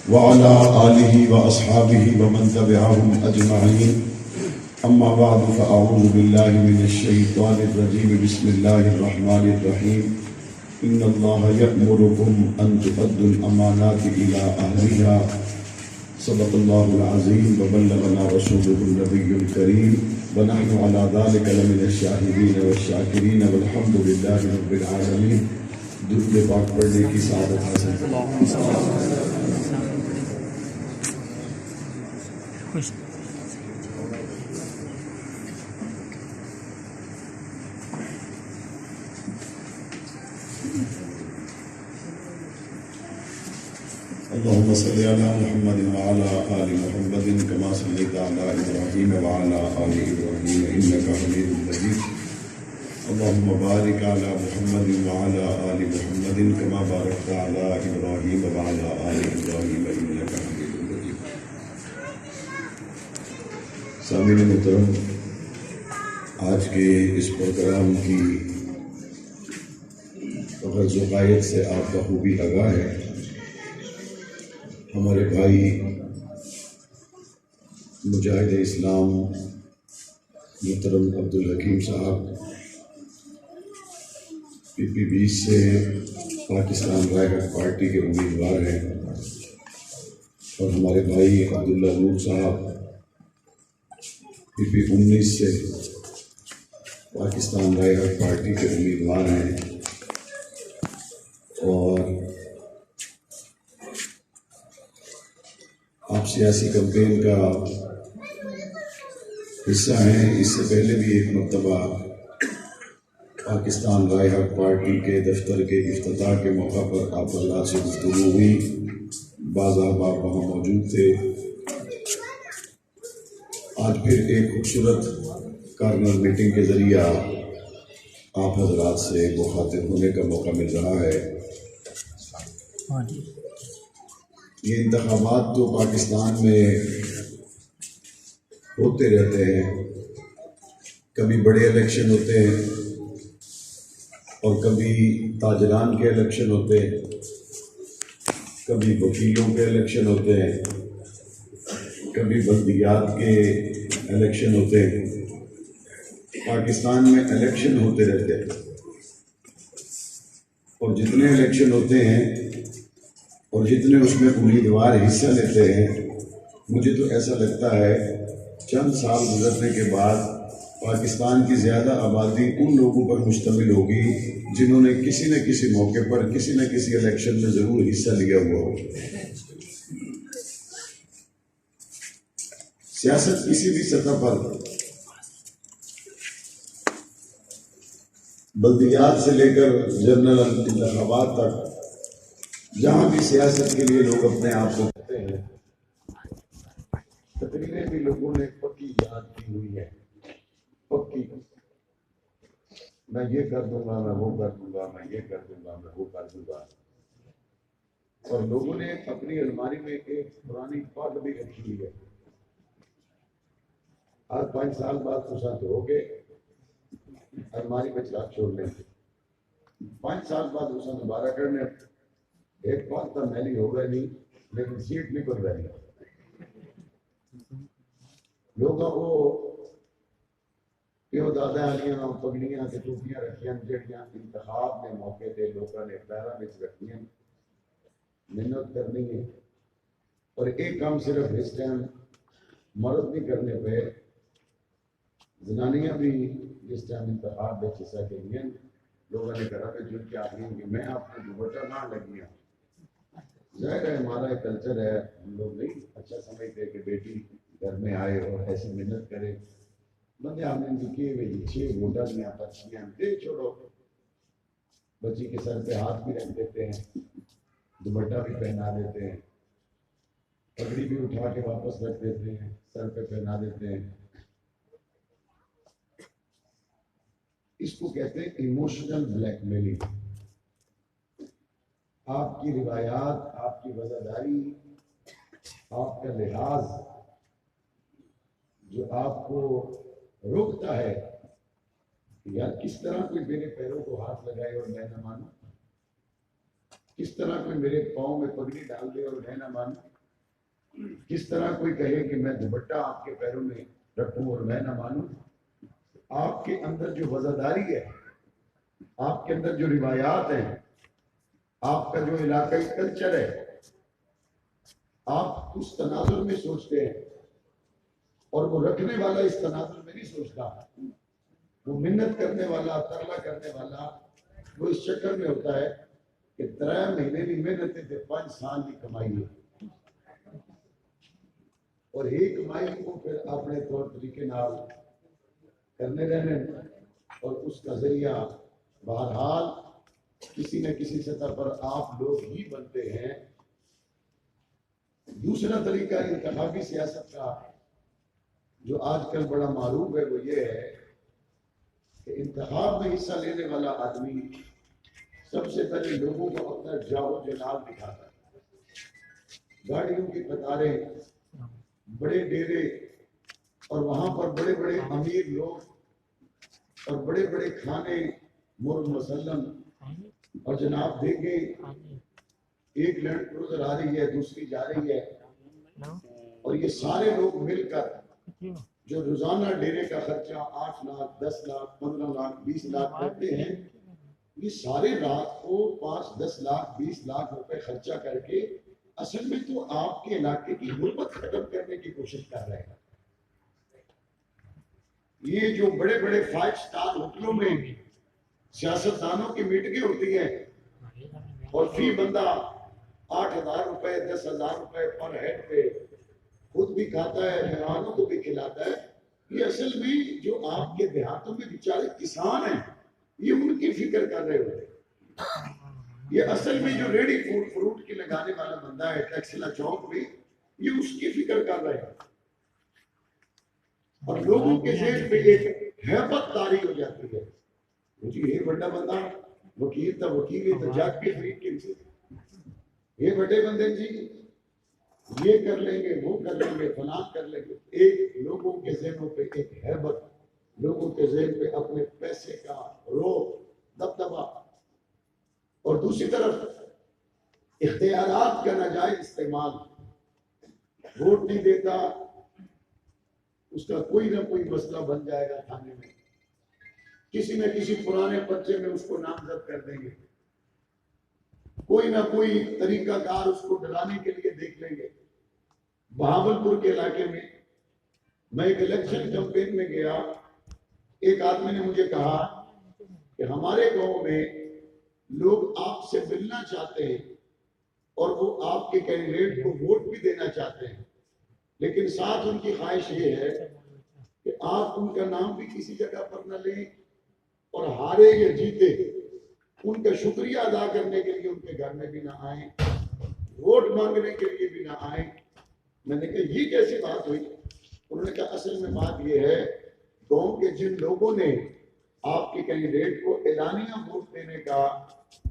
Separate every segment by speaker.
Speaker 1: وعلى آله وأصحابه ومن تبعهم أجمعين. أما بعد فأعوذ بالله من الشيطان الرجيم. بسم الله الرحمن الرحيم. إن الله يأمركم أن تؤدوا الأمانات إلى أهلها. صدق الله العظيم وبلغنا رسوله النبي الكريم ونحن على ذلك لمن الشاهدين والشاكرين والحمد لله رب العالمين. درود پاک پڑھنے کی سعادت حاصل اللهم صل على محمد وعلى آل محمد كما صليت على إبراهيم وعلى آل إبراهيم إنك حميد مجيد. اللهم بارك على محمد وعلى آل محمد كما باركت على إبراهيم وعلى آل إبراهيم إنك حميد مجيد. سامعین محترم، آج کے اس پروگرام کی غرض و غایت سے آپ کا خوبی آگاہ ہے. ہمارے بھائی مجاہد اسلام محترم عبدالحکیم صاحب PP-20 سے پاکستان رائے پارٹی کے امیدوار ہیں، اور ہمارے بھائی عبداللہ نور صاحب PP-19 سے پاکستان رائے پارٹی کے امیدوار ہیں. اور آپ سیاسی کمپین کا حصہ ہیں. اس سے پہلے بھی ایک مرتبہ پاکستان رائے حق پارٹی کے دفتر کے افتتاح کے موقع پر آپ حضرات سے گفتگو ہوئی. بعض احباب وہاں موجود تھے. آج پھر ایک خوبصورت کارنر میٹنگ کے ذریعہ آپ حضرات سے مخاطب ہونے کا موقع مل رہا ہے. یہ انتخابات تو پاکستان میں ہوتے رہتے ہیں. کبھی بڑے الیکشن ہوتے ہیں اور کبھی تاجران کے الیکشن ہوتے ہیں، کبھی وکیلوں کے الیکشن ہوتے ہیں، کبھی بلدیات کے الیکشن ہوتے ہیں. پاکستان میں الیکشن ہوتے رہتے ہیں، اور جتنے الیکشن ہوتے ہیں اور جتنے اس میں امیدوار حصہ لیتے ہیں، مجھے تو ایسا لگتا ہے چند سال گزرنے کے بعد پاکستان کی زیادہ آبادی ان لوگوں پر مشتمل ہوگی جنہوں نے کسی نہ کسی موقع پر کسی نہ کسی الیکشن میں ضرور حصہ لیا ہوا ہو. سیاست کسی بھی سطح پر، بلدیات سے لے کر جنرل انتخابات تک، جہاں بھی سیاست کے لیے لوگ اپنے آپ کو کہتے ہیں، تقریریں بھی لوگوں نے پکی یاد کی ہوئی ہے. پکی، میں یہ کر دوں گا، میں وہ کر دوں گا، میں یہ کر دوں گا، میں وہ کر دوں گا. اور لوگوں نے اپنی الماری میں ایک پرانی پگ بھی رکھی ہوئی ہے. ہر 5 سال بعد تو ساتھ ہو کے الماری میں چراغ چھوڑ لیں گے. 5 سال بعد اسے دوبارہ کرنے. ایک بات تو میلی ہو گئی نہیں، لیکن سیٹ نہیں کر رہی. لوگوں کو پیو دادا والیاں پگڑیاں تے ٹوپیاں رکھیاں جڑیاں انتخاب کے موقع تے لوگوں نے پیراں وچ رکھیاں. محنت کرنی ہے، اور ایک کام صرف اس ٹائم مرد نہیں کرنے پہ، زنانیاں بھی اس ٹائم انتخاب میں حصہ کے لیے لوگوں نے گھر پہ جڑ کے آتی ہیں کہ میں آپ کو دوپٹہ نہ لگی ہوں. ظاہر ہے ہمارا ایک کلچر ہے، ہم لوگ نہیں اچھا سمجھتے کہ بیٹی گھر میں آئے اور ایسی محنت کرے. بندے آپ نے لکھی ہوئی 6 ووٹاں دیا پرچیاں دے چھوڑو. بچی کے سر پہ ہاتھ بھی رکھ دیتے ہیں، دوپٹہ بھی پہنا دیتے ہیں، پگڑی بھی اٹھا کے واپس رکھ دیتے ہیں، سر پہ پہنا دیتے ہیں. اس کو کہتے ہیں ایموشنل بلیک میلنگ. آپ کی روایات، آپ کی وفاداری، آپ کا لحاظ جو آپ کو روکتا ہے یار کس طرح کوئی میرے پیروں کو ہاتھ لگائے اور میں نہ مانوں، کس طرح کوئی میرے پاؤں میں پگڑی ڈال دے اور میں نہ مانوں. کس طرح کوئی کہے کہ میں دوپٹہ آپ کے پیروں میں رکھوں اور میں نہ مانوں؟ آپ کے اندر جو وزاداری ہے، آپ کے اندر جو روایات ہیں، آپ کا جو علاقائی کلچر ہے، آپ اس تناظر میں سوچتے ہیں اور وہ رکھنے والا اس تناظر میں نہیں سوچتا. وہ منت کرنے والا، ترلا کرنے والا، وہ اس چکر میں ہوتا ہے کہ 3 مہینے کی محنت ہے 5 سال کی کمائی ہے، اور ایک کمائی کو پھر اپنے طور طریقے نال کرنے رہنے، اور اس کا ذریعہ بہرحال کسی نہ کسی سطح پر آپ لوگ ہی بنتے ہیں. دوسرا طریقہ انتخابی سیاست کا جو آج کل بڑا معروف ہے وہ یہ ہے کہ انتخاب میں حصہ لینے والا آدمی سب سے پہلے لوگوں کو اپنا جاؤ جلال دکھاتا ہے. گاڑیوں کی قطاریں، بڑے ڈیرے، اور وہاں پر بڑے بڑے امیر لوگ اور بڑے بڑے کھانے مرغ مسلم، اور جناب دیکھیں ایک لینڈ کروزر آ رہی ہے، دوسری جا رہی ہے، اور یہ سارے لوگ مل کر جو روزانہ ڈیرے کا خرچہ 8 لاکھ 10 لاکھ 15 لاکھ 20 لاکھ کرتے ہیں، یہ سارے رات کو 5 10 لاکھ 20 لاکھ روپے خرچہ کر کے اصل میں تو آپ کے علاقے کی غربت ختم کرنے کی کوشش کر رہے ہیں. یہ جو بڑے بڑے 5 سٹار ہوٹلوں میں سیاستدانوں کی میٹنگیں ہوتی ہیں اور فی بندہ 8,000 روپے 10,000 روپے پر ہیڈ پہ خود بھی کھاتا ہے، مہمانوں کو بھی کھلاتا ہے، یہ اصل میں جو آپ کے دیہاتوں میں بیچارے کسان ہیں یہ ان کی فکر کر رہے ہوتے ہیں. یہ اصل میں جو ریڈی فروٹ کی لگانے والا بندہ ہے ٹیکسلا چوک میں، یہ اس کی فکر کر رہے ہیں، اور لوگوں کے ذہن میں ایک ہیبت طاری ہو جاتی ہے. جی یہ بڑا بندہ وکیل تھا، وکیل ہی تو جاگ کے خرید کے سے یہ بڑے بندے جی یہ کر لیں گے، وہ کر لیں گے، فلاں کر لیں گے. ایک لوگوں کے ذہنوں پہ ایک ہیبت، لوگوں کے ذہن پہ اپنے پیسے کا روب دبدبا، اور دوسری طرف اختیارات کا ناجائز استعمال. ووٹ نہیں دیتا، اس کا کوئی نہ کوئی مسئلہ بن جائے گا تھانے میں، کسی نہ کسی پرانے پرچے میں اس کو نامزد کر دیں گے، کوئی نہ کوئی طریقہ کار اس کو ڈرانے کے لیے دیکھ لیں گے. بہاولپور کے علاقے میں ایک الیکشن کیمپین میں گیا، ایک آدمی نے مجھے کہا کہ ہمارے گاؤں میں لوگ آپ سے ملنا چاہتے ہیں اور وہ آپ کے کینڈیڈیٹ کو ووٹ بھی دینا چاہتے ہیں، لیکن ساتھ ان کی خواہش یہ ہے کہ آپ ان کا نام بھی کسی جگہ پر نہ لیں، اور ہارے یا جیتے ان کا شکریہ ادا کرنے کے لیے ان کے گھر میں بھی نہ آئیں، ووٹ مانگنے کے لیے بھی نہ آئیں. میں نے کہا یہ کیسی بات ہوئی؟ انہوں نے کہا اصل میں بات یہ ہے، گاؤں کے جن لوگوں نے آپ کے کینڈیڈیٹ کو اعلانیہ ووٹ دینے کا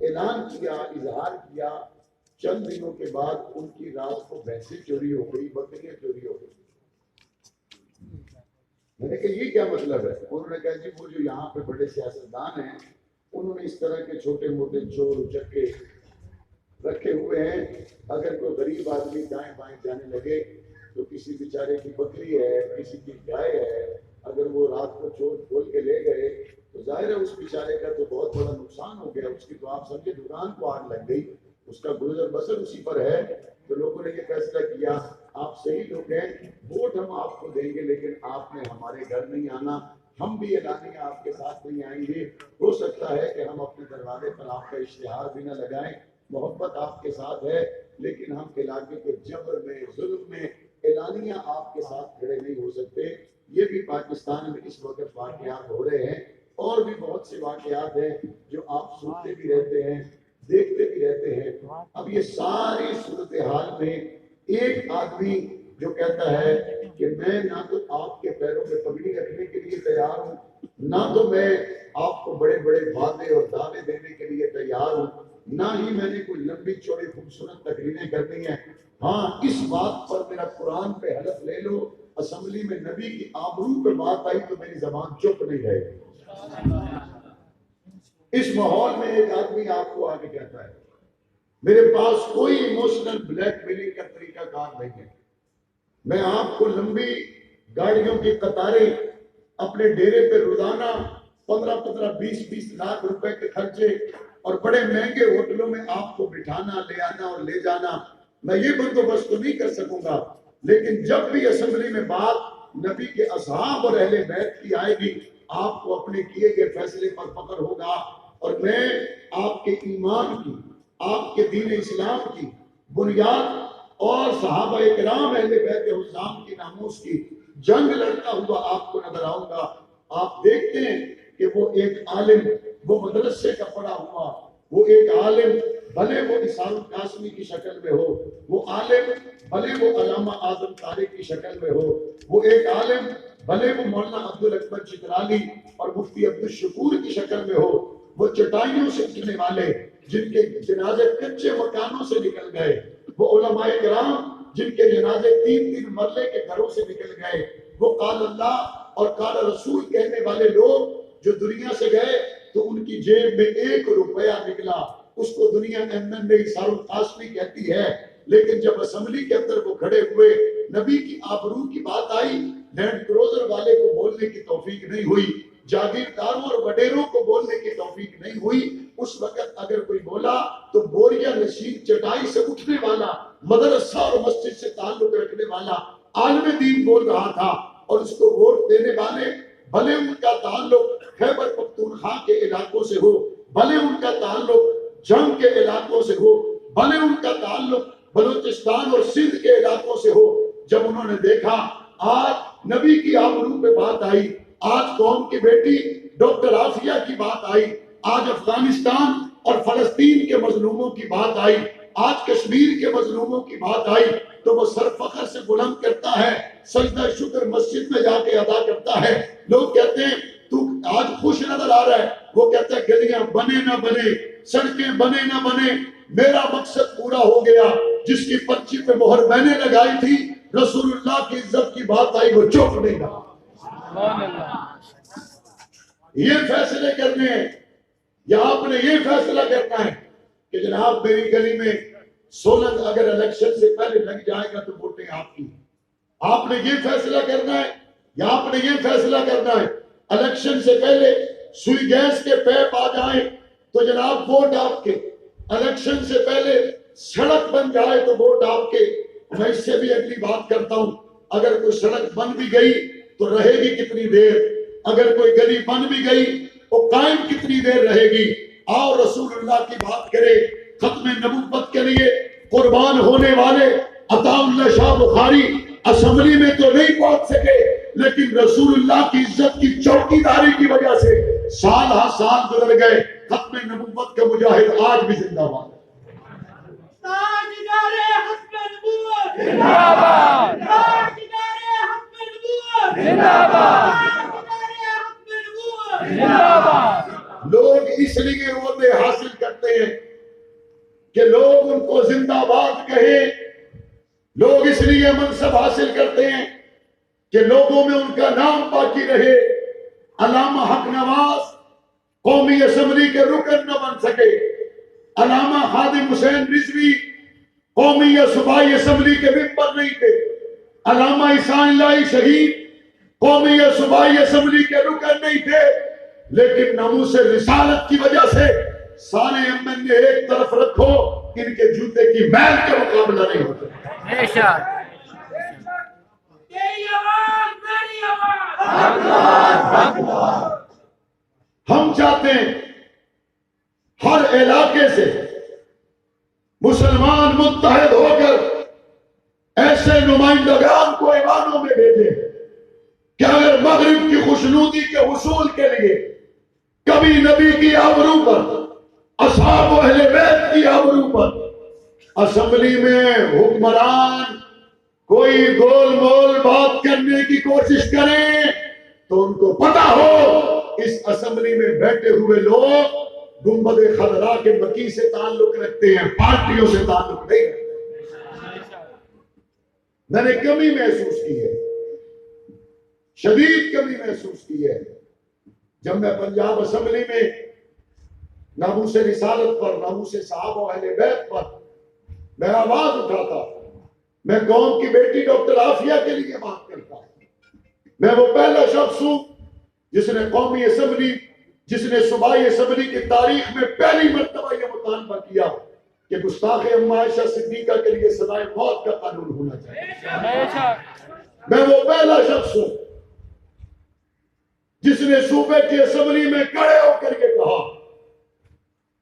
Speaker 1: اعلان کیا، اظہار کیا، چند دنوں کے بعد ان کی رات کو بھینسیں چوری ہو گئی، بکریاں چوری ہو گئی. میں نے کہا یہ کیا مطلب ہے؟ انہوں نے کہا جی وہ جو یہاں پہ بڑے سیاستدان ہیں انہوں نے اس طرح کے چھوٹے موٹے چور اچکے رکھے ہوئے ہیں، اگر کوئی غریب آدمی دائیں بائیں جانے لگے تو کسی بیچارے کی بکری ہے، کسی کی گائے ہے، اگر وہ رات کو چور کھول کے لے گئے تو ظاہر ہے اس بیچارے کا تو بہت بڑا نقصان ہو گیا، اس کی تو آپ سمجھے دکان کو آگ لگ گئی، اس کا گزر بسر اسی پر ہے. تو لوگوں نے یہ فیصلہ کیا آپ صحیح لوگ ہیں، ووٹ ہم آپ کو دیں گے لیکن آپ نے ہمارے گھر نہیں آنا، ہم بھی اعلانیہ آپ کے ساتھ نہیں آئیں گے. ہو سکتا ہے کہ ہم اپنے دروازے پر آپ کا اشتہار بھی نہ لگائیں، محبت آپ کے ساتھ ہے، لیکن ہم علاقے کے جبر میں ظلم میں اعلانیہ آپ کے ساتھ کھڑے نہیں ہو سکتے. یہ بھی پاکستان میں اس وقت واقعات ہو رہے ہیں، اور بھی بہت سے واقعات ہیں جو آپ سنتے بھی رہتے ہیں، دیکھتے بھی رہتے ہیں. اب یہ ساری صورتحال میں ایک آدمی جو کہتا ہے کہ میں نہ تو آپ کے پیروں میں پگڑی رکھنے کے لیے تیار ہوں، نہ تو میں آپ کو بڑے بڑے وعدے اور دعوے دینے کے لیے تیار ہوں، نہ ہی میں نے کوئی لمبی چوڑی خوبصورت تقریریں کرنی ہیں. ہاں اس بات پر میرا قرآن پہ حلف لے لو، اسمبلی میں نبی کی آبرو پہ بات آئی تو میری زبان چپ نہیں رہے گی. اس ماحول میں ایک آدمی آپ کو آگے کہتا ہے میرے پاس کوئی ایموشنل بلیک میلنگ کا طریقہ کار نہیں ہے، میں آپ کو لمبی گاڑیوں کی قطاریں، اپنے ڈیرے پہ روزانہ 15 20 لاکھ روپے کے خرچے اور بڑے مہنگے ہوٹلوں میں آپ کو بٹھانا، لے آنا اور لے جانا، میں یہ بندوبست تو نہیں کر سکوں گا، لیکن جب بھی اسمبلی میں بات نبی کے اصحاب اور اہل بیت کی آئے گی، آپ کو اپنے کیے گئے فیصلے پر فخر ہوگا، اور میں آپ کے ایمان کی، آپ کے دین اسلام کی بنیاد اور صحابہ کرام اہل بیت حسام کی ناموس کی جنگ لڑتا ہوا آپ کو نظر آؤں گا۔ آپ دیکھتے ہیں کہ وہ ایک عالم، وہ مدرسے کا پڑھا ہوا، وہ ایک عالم بھلے وہ نثار القاسمی کی شکل میں ہو، وہ عالم بھلے وہ علامہ اعظم طارق کی شکل میں ہو، وہ ایک عالم بھلے وہ مولانا عبدالاکبر چترالی اور مفتی عبدالشکور کی شکل میں ہو، وہ چٹائیوں سے اٹھنے والے جن کے جنازے کچے مکانوں سے نکل گئے، وہ علماء کرام جن کے جنازے 3 مرلے کے گھروں سے نکل گئے، وہ قال اللہ اور قال رسول کہنے والے لوگ جو دنیا سے گئے تو ان کی جیب میں 1 روپیہ نکلا، اس کو دنیا احمد میں نثار القاسمی کہتی ہے، لیکن جب اسمبلی کے اندر وہ کھڑے ہوئے، نبی کی آبرو کی بات آئی، لینڈ کروزر والے کو بولنے کی توفیق نہیں ہوئی، جاگیرداروں اور وڈیروں کو بولنے کی توفیق نہیں ہوئی، اس وقت اگر کوئی بولا تو بوریا نشین چٹائی سے اٹھنے والا، مدرسہ اور مسجد سے تعلق رکھنے والا عالم دین بول رہا تھا، اور اس کو ووٹ دینے والے بھلے ان کا تعلق خیبر پختونخوا کے علاقوں سے ہو، بھلے ان کا تعلق جنگ کے علاقوں سے ہو، بھلے ان کا تعلق بلوچستان اور سندھ کے علاقوں سے ہو، جب انہوں نے دیکھا آج نبی کی آبرو پہ بات آئی، آج قوم کی بیٹی ڈاکٹر عافیہ کی بات آئی، آج افغانستان اور فلسطین کے مظلوموں کی بات آئی، آج کشمیر کے مظلوموں کی بات آئی، تو وہ سر فخر سے بلند کرتا ہے، سجدہ شکر مسجد میں جا کے ادا کرتا ہے۔ لوگ کہتے ہیں تو آج خوش نظر آ رہا ہے، وہ کہتا ہے گلیاں بنے نہ بنے، سڑکیں بنے نہ بنے، میرا مقصد پورا ہو گیا، جس کی پرچی پہ مہر میں نے لگائی تھی، رسول اللہ کی عزت کی بات آئی، وہ چپ نہیں رہا۔ یہ فیصلے کرنے ہیں، یا آپ نے یہ فیصلہ کرنا ہے کہ جناب میری گلی میں سولنگ اگر الیکشن سے پہلے لگ جائے گا تو ووٹیں آپ کی، آپ نے یہ فیصلہ کرنا ہے، یا آپ نے یہ فیصلہ کرنا ہے الیکشن سے پہلے سوئی گیس کے پیپ آ جائیں تو جناب ووٹ آپ کے، الیکشن سے پہلے سڑک بن جائے تو ووٹ آپ کے۔ میں اس سے بھی اگلی بات کرتا ہوں، اگر کوئی سڑک بن بھی گئی تو رہے گی کتنی دیر، اگر کوئی گلی بن بھی گئی وہ قائم کتنی دیر رہے گی۔ آؤ رسول اللہ کی بات کرے، ختم نبوت کے لیے قربان ہونے والے عطا اللہ شاہ بخاری اسمبلی میں تو نہیں پہنچ سکے، لیکن رسول اللہ کی عزت کی چوکی داری کی وجہ سے سال ہر سال گزر گئے، ختم نبوت کا مجاہد آج بھی زندہ باد ہے۔
Speaker 2: تاجدار حق نبوت زندہ باد، تاجدار حق نبوت زندہ باد، تاجدار حق نبوت زندہ باد۔
Speaker 1: لوگ اس لیے عہدے حاصل کرتے ہیں کہ لوگ ان کو زندہ باد کہیں، لوگ اس لیے منصب حاصل کرتے ہیں کہ لوگوں میں ان کا نام باقی رہے۔ علامہ حق نواز قومی اسمبلی کے رکن نہ بن سکے، علامہ خادم حسین رضوی قومی یا صوبائی اسمبلی کے ممبر نہیں تھے، علامہ احسان اللہ شہید قومی یا صوبائی اسمبلی کے رکن نہیں تھے، لیکن ناموس رسالت کی وجہ سے سارے ایم نے ایک طرف رکھو، ان کے جوتے کی میل کا مقابلہ نہیں ہوتا۔
Speaker 2: تیری آواز میری آواز،
Speaker 1: ہم چاہتے ہیں ہر علاقے سے مسلمان متحد ہو کر ایسے نمائندگان کو ایوانوں میں بھیجیں کہ اگر مغرب کی خوشنودی کے حصول کے لیے کبھی نبی کی آبرو پر، اصحاب و اہل بیت کی آبرو پر اسمبلی میں حکمران کوئی گول مول بات کرنے کی کوشش کریں تو ان کو پتا ہو اس اسمبلی میں بیٹھے ہوئے لوگ گنبد خضرا کے مکی سے تعلق رکھتے ہیں، پارٹیوں سے تعلق نہیں رکھتے۔ میں نے کمی محسوس کی ہے، شدید کمی محسوس کی ہے، جب میں پنجاب اسمبلی میں ناموس رسالت پر، ناموس صحابہ و اہل بیت پر میں آواز اٹھاتا، میں قوم کی بیٹی ڈاکٹر عافیہ کے لیے بات کرتا ہوں. میں وہ پہلا شخص ہوں جس نے قومی اسمبلی، جس نے صوبائی اسمبلی کی تاریخ میں پہلی مرتبہ یہ مطالبہ کیا کہ گستاخ اما عائشہ صدیقہ کے لیے سزائے موت کا قانون ہونا چاہیے. میں وہ پہلا شخص ہوں جس نے صوبے کی اسمبلی میں کھڑے ہو کر یہ کہا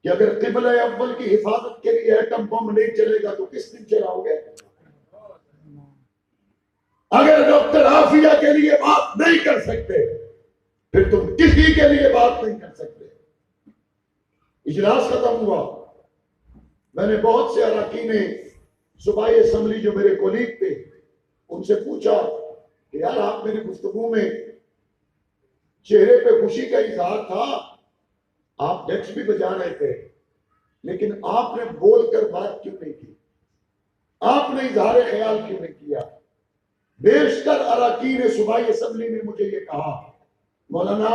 Speaker 1: کہ اگر قبلہ اول کی حفاظت کے لیے ایٹم بم نہیں چلے گا تو کس دن چلاؤ گے؟ اگر ڈاکٹر عافیہ کے لیے بات نہیں کر سکتے پھر تم کسی کے لیے بات نہیں کر سکتے. اجلاس ختم ہوا. میں نے بہت سے اراکین صوبائی اسمبلی جو میرے کولیگ تھے ان سے پوچھا کہ یار آپ میری گفتگو میں چہرے پہ خوشی کا اظہار تھا، آپ ڈیکس بھی بجا رہے تھے، لیکن آپ نے بول کر بات کیوں نہیں کی؟ آپ نے اظہار خیال کیوں نہیں کیا؟ بیشتر اراکین صوبائی اسمبلی نے مجھے یہ کہا مولانا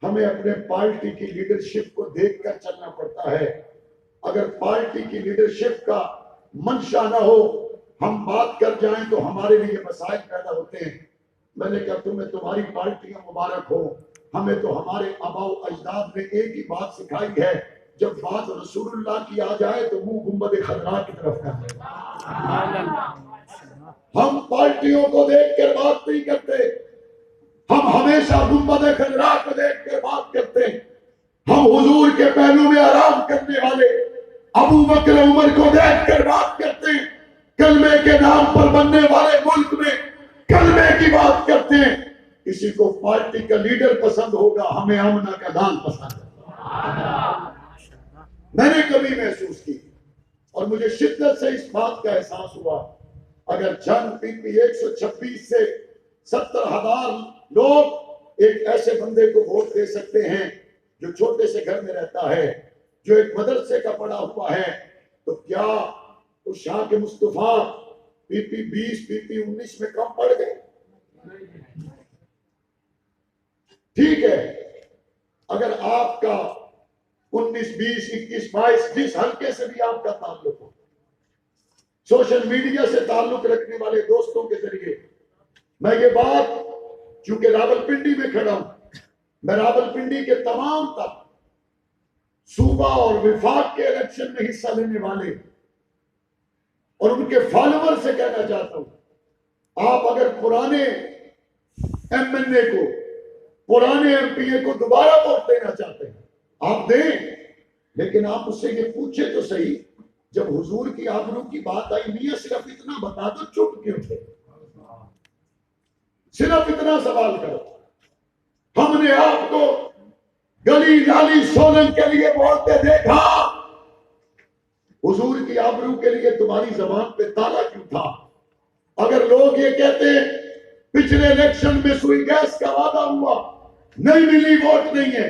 Speaker 1: ہمیں اپنے پارٹی کی لیڈرشپ کو دیکھ کر چلنا پڑتا ہے، اگر پارٹی کی لیڈرشپ کا منشا نہ ہو ہم بات کر جائیں تو ہمارے لیے مسائل پیدا ہوتے ہیں. میں نے کہا تمہیں تمہاری پارٹیاں مبارک ہو، ہمیں تو ہمارے آباء و اجداد نے ایک ہی بات سکھائی ہے، جب بات رسول اللہ کی آ جائے تو منہ گنبد خضرا کی طرف کریں. ہم پارٹیوں کو دیکھ کر بات نہیں کرتے، ہم ہمیشہ گنبد خضرا کو دیکھ کر بات کرتے ہیں. ہم حضور کے پہلو میں آرام کرنے والے ابو بکر عمر کو دیکھ کر بات کرتے ہیں. کلمے کے نام پر بننے والے ملک میں کلمے کی بات کرتے ہیں. کسی کو پارٹی کا لیڈر پسند ہوگا، ہمیں آمنہ کا دان پسند ہے. میں نے کبھی محسوس کی اور مجھے شدت سے اس بات کا احساس ہوا اگر جنگ پی پی 126 سے 70,000 لوگ ایک ایسے بندے کو ووٹ دے سکتے ہیں جو چھوٹے سے گھر میں رہتا ہے، جو ایک مدرسے کا پڑھا ہوا ہے، تو کیا اس شاہ کے مصطفیٰ پی پی 20 پی پی 19 میں کم پڑ گئے؟ ٹھیک ہے، اگر آپ کا 19 20 21 22 جس حلقے سے بھی آپ کا تعلق ہو، سوشل میڈیا سے تعلق رکھنے والے دوستوں کے ذریعے میں یہ بات، چونکہ راولپنڈی میں کھڑا ہوں، میں راولپنڈی کے تمام تک صوبہ اور وفاق کے الیکشن میں حصہ لینے والے اور ان کے فالوور سے کہنا چاہتا ہوں، آپ اگر پرانے ایم این اے کو، پرانے ایم پی اے کو دوبارہ ووٹ دینا چاہتے ہیں آپ دیں، لیکن آپ اس سے یہ پوچھے تو صحیح جب حضور کی آبرو کی بات آئی میاں صرف اتنا بتا دو چپ کیوں تھے؟ صرف اتنا سوال کرو. ہم نے آپ کو گلی نالی سولن کے لیے بولتے دیکھا، حضور کی آبرو کے لیے تمہاری زبان پہ تالا کیوں تھا؟ اگر لوگ یہ کہتے ہیں پچھلے الیکشن میں سوئی گیس کا وعدہ ہوا نہیں ملی ووٹ نہیں ہے،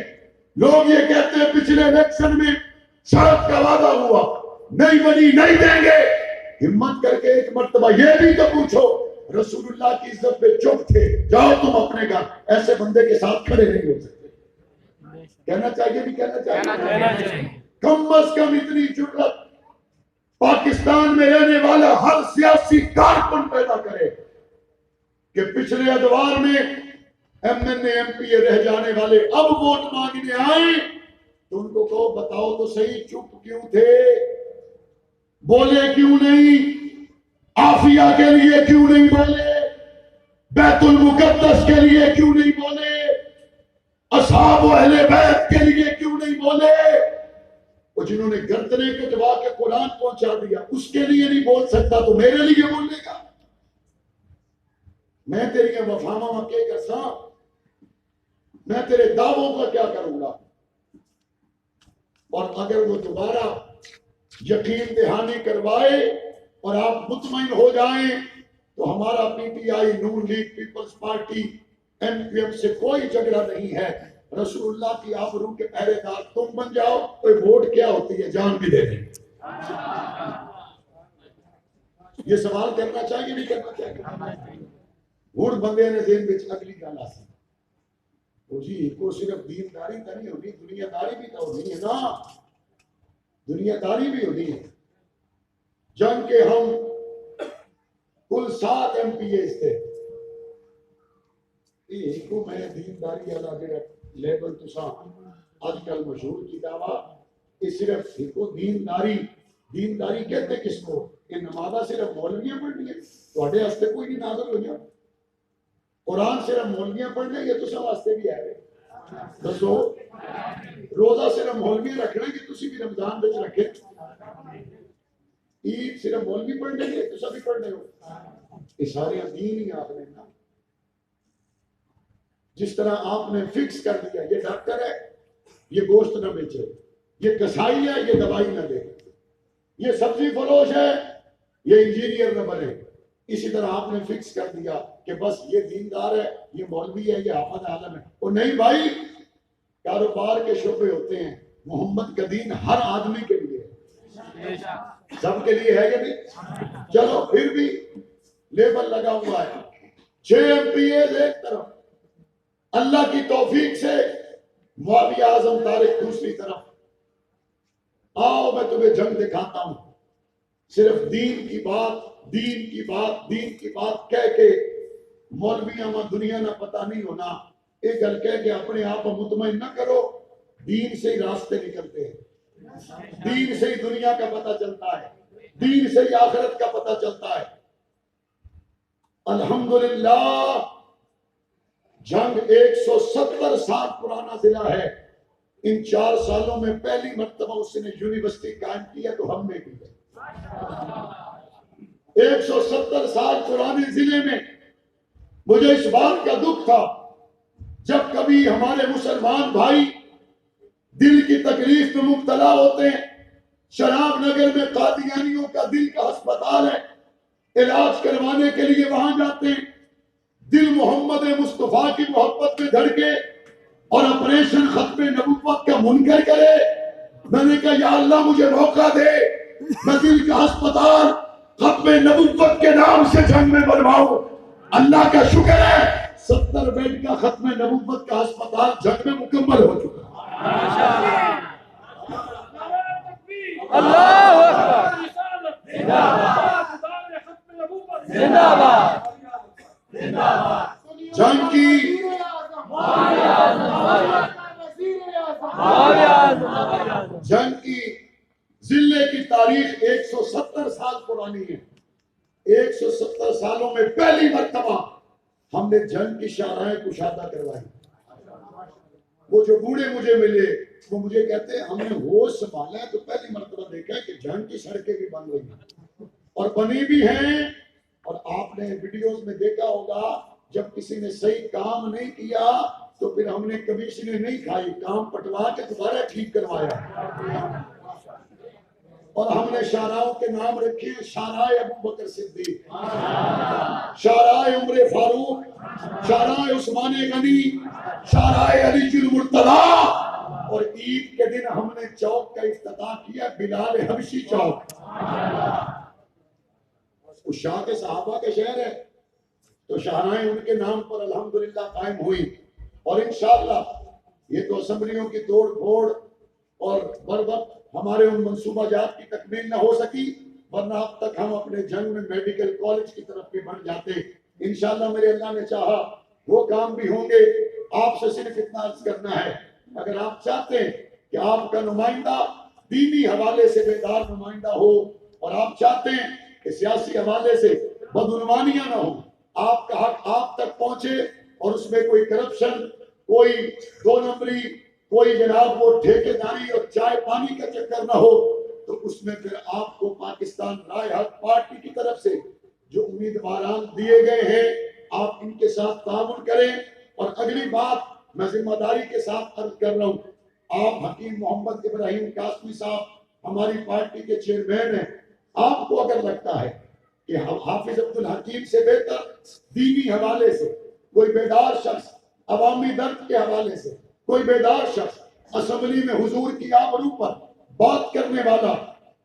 Speaker 1: لوگ یہ کہتے ہیں پچھلے الیکشن میں سڑک کا وعدہ ہوا نہیں بنی نہیں دیں گے، ہمت کر کے ایک مرتبہ یہ بھی تو پوچھو رسول اللہ کی عزت پہ چپ تھے، جاؤ تم اپنے گھر، ایسے بندے کے ساتھ کھڑے نہیں ہو سکتے. کہنا چاہیے بھی کہنا چاہیے، کم از کم اتنی جرأت پاکستان میں رہنے والا ہر سیاسی کارکن پیدا کرے کہ پچھلے ادوار میں M N A M P A رہ جانے والے اب ووٹ مانگنے آئے تو ان کو کہو بتاؤ تو صحیح چپ کیوں تھے، بولے کیوں نہیں، عافیہ کے لیے کیوں نہیں بولے، بیت المقدس کے لیے کیوں نہیں بولے، اصحاب و اہل بیت کے لیے کیوں نہیں بولے؟ وہ جنہوں نے گردنے کو دبا کے قرآن پہنچا دیا اس کے لیے نہیں بول سکتا تو میرے لیے بولے گا؟ میں تیری وفامہ مکے کا ساتھ، میں تیرے دعووں کا کیا کروں گا؟ اور اگر وہ دوبارہ یقین دہانی کروائے اور آپ مطمئن ہو جائیں تو ہمارا P T I Noon league Peoples Party M P M سے کوئی جھگڑا نہیں ہے. رسول اللہ کی آبرو کے پہرے دار تم بن جاؤ، کوئی ووٹ کیا ہوتی ہے، جان بھی دے دیں. یہ سوال کرنا چاہیے نہیں کرنا چاہیے؟ ہوں بندے نے ذہن میں اگلی گل آسی وہ جی کو صرف دینداری تو نہیں ہونی، دنیا داری بھی تو ہونی ہے نا، دنیا داری بھی ہونی ہے. جنگ کے ہم MPAs تھے یہ کو میں دینداری والا جڑا لیبل تساں آج کل مشہور کیتا وا یہ صرف کو دینداری کہتے کس کو یہ نمازاں صرف مولویاں پڑھنی ہیں تواڈے واسطے کوئی نہیں نازل ہوئی قرآن صرف مولویاں پڑھنے یہ تساں واسطے بھی ہے دسو روزہ صرف مولوی رکھنا کہ تسی بھی رمضان وچ رکھے عید صرف مولوی پڑھنے کے تساں بھی پڑھنے ہو یہ سارے دین ہی آپ نے نا جس طرح آپ نے فکس کر دیا یہ ڈاکٹر ہے یہ گوشت نہ بیچے یہ کسائی ہے یہ دوائی نہ دے یہ سبزی فروش ہے یہ انجینئر نہ بنے اسی طرح آپ نے فکس کر دیا کہ بس یہ دیندار ہے یہ مولوی ہے یہ حافظ عالم ہے اور نہیں بھائی کاروبار کے شعبے ہوتے ہیں محمد کا دین ہر آدمی کے لیے ہے سب کے لیے ہے یا نہیں چلو پھر بھی لیبل لگا ہوا ہے 6 MPAs ایک طرف اللہ کی توفیق سے معاویہ اعظم طارق دوسری طرف آؤ میں تمہیں جنگ دکھاتا ہوں صرف دین کی بات کہہ کے مولویاں میں دنیا نہ پتہ نہیں ہونا ایک گل کہہ کے اپنے آپ مطمئن نہ کرو دین سے ہی راستے نکلتے ہیں دین سے ہی دنیا کا پتہ چلتا ہے دین سے ہی آخرت کا پتہ چلتا ہے الحمدللہ جنگ 170 سال پرانا ضلع ہے ان 4 سالوں میں پہلی مرتبہ اس نے یونیورسٹی قائم کی ہے تو ہم نے کی ہے 170 سال پرانے ضلع میں مجھے اس بات کا دکھ تھا جب کبھی ہمارے مسلمان بھائی دل کی تکلیف میں مبتلا ہوتے ہیں شراب نگر میں قادیانیوں کا دل کا ہسپتال ہے علاج کروانے کے لیے وہاں جاتے ہیں دل محمد مصطفیٰ کی محبت میں دھڑکے اور آپریشن ختم نبوت کا منکر کرے میں نے کہا یا اللہ مجھے موقع دے میں دل کا ہسپتال ختم نبوت کے نام سے جنگ میں بنواؤں اللہ کا شکر ہے 70 بیڈ کا ختم نبوت کا ہسپتال جنگ میں مکمل ہو چکا
Speaker 2: اللہ اکبر زندہ باد
Speaker 1: جنگ کی جنگ کی ضلع کی تاریخ 170 سال پرانی ہے 170 سالوں میں پہلی مرتبہ ہم نے جنگ کی شاہراہیں کشادہ کروائی وہ جو بوڑھے مجھے ملے وہ مجھے کہتے ہیں ہم نے ہوش سنبھالا ہے تو پہلی مرتبہ دیکھا ہے کہ جنگ کی سڑکیں بھی بن رہی ہیں اور بنی بھی ہیں اور آپ نے ویڈیوز میں دیکھا ہوگا جب کسی نے صحیح کام نہیں کیا تو پھر ہم نے کمیشنیں نہیں کھائی کام پٹوا کے دوبارہ ٹھیک کروایا اور ہم نے شاہراہوں کے نام رکھے شاہراہ ابو بکر صدیق شاہراہ عمر فاروق شاہراہ عثمان غنی شاہراہ علی المرتضیٰ اور عید کے دن ہم نے چوک کا افتتاح کیا بلال حبشی چوک اس شاہ کے صحابہ کے شہر ہے تو شاہراہیں ان کے نام پر الحمدللہ قائم ہوئی اور انشاءاللہ یہ تو اسمبلیوں کی توڑ پھوڑ اور بر وقت ہمارے ان منصوبہ جات کی تکمیل نہ ہو سکی ورنہ اب تک ہم اپنے جنگ میں میڈیکل کالج کی طرف بھی بڑھ جاتے انشاءاللہ میرے اللہ نے چاہا وہ کام بھی ہوں گے آپ سے صرف اتنا عرض کرنا ہے اگر آپ چاہتے ہیں کہ آپ کا نمائندہ دینی حوالے سے بیدار نمائندہ ہو اور آپ چاہتے ہیں کہ سیاسی حوالے سے بدعنوانیاں نہ ہوں آپ کا حق آپ تک پہنچے اور اس میں کوئی کرپشن کوئی 2 نمبری کوئی جناب وہ ٹھیکیداری اور چائے پانی کا چکر نہ ہو تو اس میں پھر آپ کو پاکستان رائے حق پارٹی کی طرف سے جو امیدواران دیے گئے ہیں آپ ان کے ساتھ تعاون کریں اور اگلی بات میں ذمہ داری کے ساتھ عرض کر رہا ہوں آپ حکیم محمد ابراہیم قاسمی صاحب ہماری پارٹی کے چیئرمین ہیں آپ کو اگر لگتا ہے کہ حافظ عبد الحکیم سے بہتر دینی حوالے سے کوئی بیدار شخص عوامی درد کے حوالے سے کوئی بیدار شخص اسمبلی میں حضور کی آبرو پر بات کرنے والا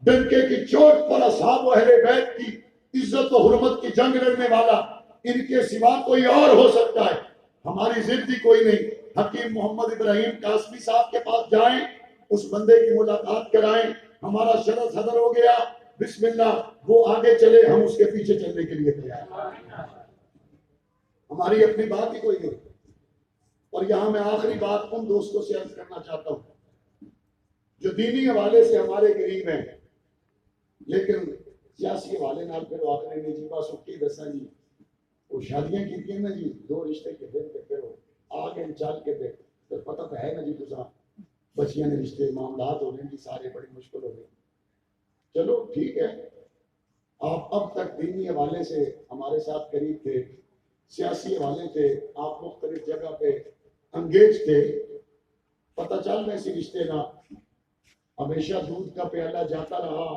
Speaker 1: ڈنکے کی چوٹ پر اصحاب و اہل بیت کی عزت و حرمت کی جنگ لڑنے والا ان کے سوا کوئی اور ہو سکتا ہے ہماری ضد کوئی نہیں حکیم محمد ابراہیم قاسمی صاحب کے پاس جائیں اس بندے کی ملاقات کرائیں ہمارا شرط صدر ہو گیا بسم اللہ وہ آگے چلے, ہم اس کے پیچھے چلنے کے لیے تیار ہیں. ہماری اپنی بات ہی کوئی نہیں. اور یہاں میں آخری بات ان دوستوں سے عرض کرنا چاہتا ہوں جو دینی حوالے سے ہمارے قریب ہیں لیکن سیاسی حوالے نال پھر آخر نے جی بس اٹھی دسا جی وہ شادیاں کی نا جی 2 رشتے کے دن کے پھر آگے چل کے دے پھر پتہ تو ہے نا جی تسا بچیاں نے رشتے معاملات ہو رہے ہیں سارے بڑی مشکل ہو گئے. چلو ٹھیک ہے, آپ اب تک دینی حوالے سے ہمارے ساتھ قریب تھے, سیاسی حوالے تھے, آپ مختلف جگہ پہ انگیج تھے, پتہ چل رہے سی رشتے نہ ہمیشہ دودھ کا پیالہ جاتا رہا,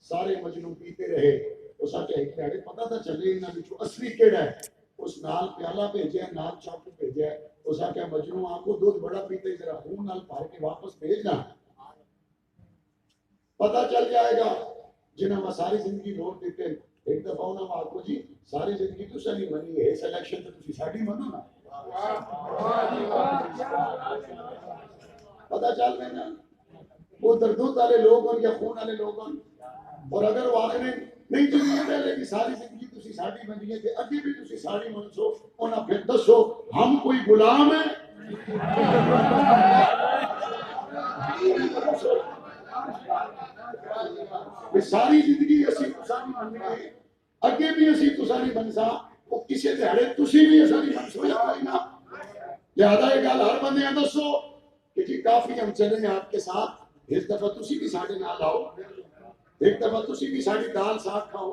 Speaker 1: سارے مجنوں پیتے رہے, اس آکے ایک پیارے پتہ تھا چلے انہاں وچوں اصلی کیڑا ہے, اس نال پیالہ بھیجے نال چاقو بھیجے, اس آکے مجنوں آپ کو دودھ بڑا پیتے ذرا خون نال بھر کے واپس بھیجنا, پتہ چل جائے گا جنہاں میں ساری زندگی ووٹ دیتے ایک دفعہ انہاں آپ کو جی ساری زندگی تو سلی منی ہے, اس الیکشن تو تسی ساڈی منو نا, پتہ چل رہے نا وہ دردوت والے لوگ ہیں یا خون والے لوگ ہیں. اور اگر وہ آخر نہیں تو یہ پہلے کہ ساری زندگی تسی ساڈی منی ہے کہ اگے بھی تسی ساڈی منسو, انہاں پھر دسو ہم کوئی غلام ہیں؟ ساری زندگی اسی تسانی مننی ہے, اگے بھی اسی تسانی منسا, وہ کسی دیہڑے تسی بھی اسانی منسو یا کوئی نہ. لہذا یہ گل ہر بندے دسو کہ جی کافی ہم چلیں ہیں آپ کے ساتھ, اس دفعہ تسی بھی ساڈے نال آؤ, ایک دفعہ تسی بھی ساڈی دال ساگ کھاؤ,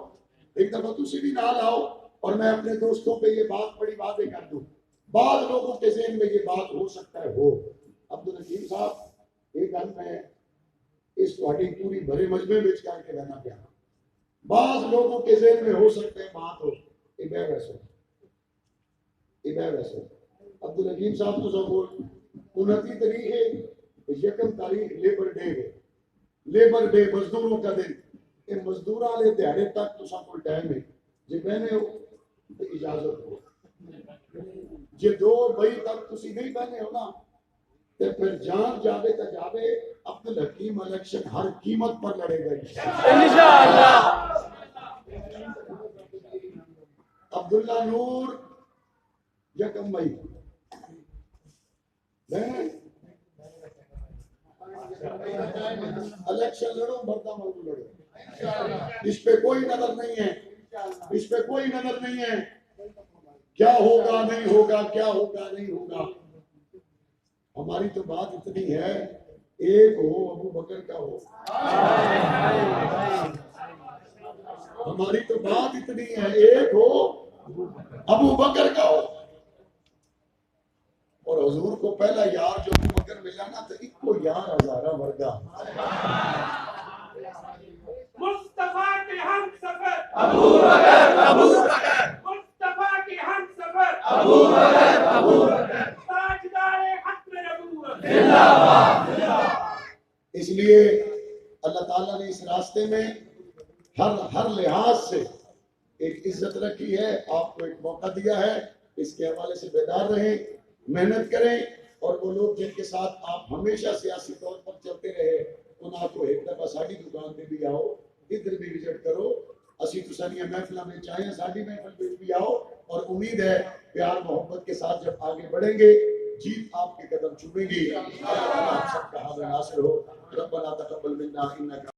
Speaker 1: ایک دفعہ تسی بھی نال آؤ. اور میں اپنے دوستوں پہ یہ بات بڑی واضح کر دوں, بعض لوگوں کے ذہن میں یہ بات ہو سکتا ہے ہو, عبدالرحیم صاحب ایک گل میں اس تہاڈی پوری بڑے مجمع وچ کر کے رہنا پیا, بعض لوگوں کے ذہن میں ہو سکتا ہے بات ہو ابے ویسو عبدالرحیم صاحب تو سب 29 تاریخ ہے, 1 تاریخ لیبر ڈے ہے, لیبر ڈے مزدوروں کا دن, یہ مزدوراں والے دیہڑے تک تو سب کو ٹائم ہے جی بہنے ہو تو اجازت ہو, جی 2 مئی تک تسی نہیں بہنے ہو نا تو پھر جان جاوے تا جاوے, عبدالحکیم الیکشن ہر قیمت پر لڑے گا انشاءاللہ. عبداللہ نور 1 مئی الیکشن لڑو مرتا موضوع لڑو, اس پہ کوئی نظر نہیں ہے, اس پہ کوئی نظر نہیں ہے کیا ہوگا نہیں ہوگا, کیا ہوگا نہیں ہوگا. ہماری تو بات اتنی ہے ایک ہو ابو بکر کا ہو, ہماری تو بات اتنی ہے ایک ہو ابو بکر کا ہو. اور حضور کو پہلا یار جو ابو بکر ملا نا تو ایک کو یار ہزارہ ورگا,
Speaker 2: مصطفیٰ کے ہم سفر ابو بکر, ابو بکر, مصطفیٰ کے ہم سفر ابو بکر, ابو بکر, تاجدار ختم نبوت زندہ باد.
Speaker 1: اس لیے اللہ تعالیٰ نے اس راستے میں ہر لحاظ سے ایک عزت رکھی ہے, آپ کو ایک موقع دیا ہے, اس کے حوالے سے بیدار رہیں, محنت کریں. اور وہ لوگ جن کے ساتھ آپ ہمیشہ سیاسی طور پر چلتے رہے انہاں کو ایک دفعہ ساڈی دکان پہ بھی آؤ, ادھر بھی وزٹ کرو, اسی تسانیاں محفلوں میں چاہیں ساڈی محفل پہ بھی آؤ, اور امید ہے پیار محبت کے ساتھ جب آگے بڑھیں گے جیت آپ کے قدم چومے گی. اللہ سب کا حاضر ناصر ہو. ربنا تقبل منا انک